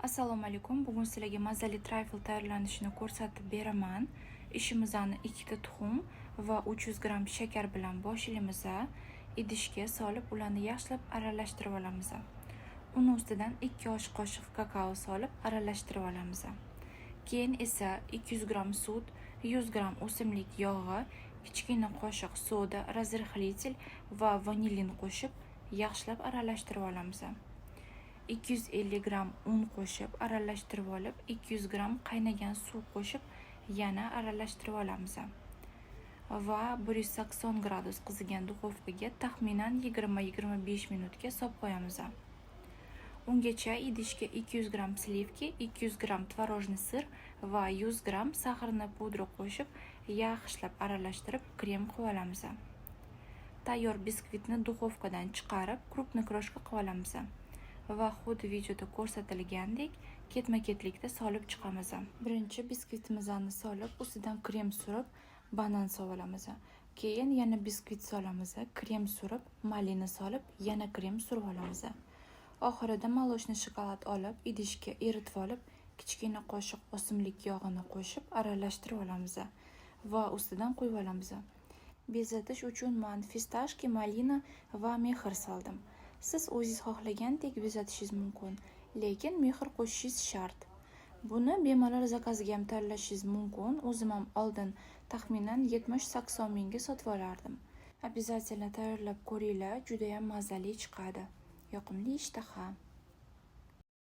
Assalomu alaykum. Bugun sizlarga mazali trifle tayyorlanishini ko'rsatib beraman. Ishimizni 2 tuxum va 300 gram shakar bilan boshlaymiz. Idishga solib, ularni yaxshilab aralashtirib olamiz. Uni ustidan 2 osh qoshiq kakao solib aralashtirib olamiz. Keyin esa 200 gram sut, 100 gram o'simlik yog'i, kichkina qoshiq soda, razrixlitel va vanilin qo'shib yaxshilab aralashtirib olamiz. 250 gram un qo'shib aralashtirib olib, 200 gram qaynagan suv qo'shib yana aralashtirib olamiz. Va 180 gradus qizigan duxovkaga taxminan 20-25 minutga solib qo'yamiz. Ungacha idishga 200 gram slivki, 200 gram tvorojniy sir va 100 gram saxarni pudra qo'shib yaxshilab aralashtirib krem qilib olamiz. Tayyor biskvitni duxovkadan chiqarib, krupniy kroshka qilib olamiz. Va xuddi videoda ko'rsatilgandek ketma-ketlikda solib chiqamiz. Birinchi biskvitimizni solib, ustidan krem surib, banan solamiz. Keyin yana biskvit solamiz, krem surib, malina solib, yana krem surib olamiz. Oxirida molojniy shokolad olib, idishga eritib olib, kichkina qoshiq o'simlik yog'ini qo'shib aralashtirib olamiz va ustidan quyib olamiz. Bezatish uchun men fistashki, malina va mehr soldim. Siz o'zingiz xohlagandek bezatishingiz mumkin, lekin mehr qo'shishingiz shart. Buni bemalol zakazga ham tanlashingiz mumkin. O'zim ham oldin taxminan 70-80 mingga sotib olardim. Обязательно tayyorlab ko'ringlar, juda ham mazali chiqadi. Yoqimli ishtaha.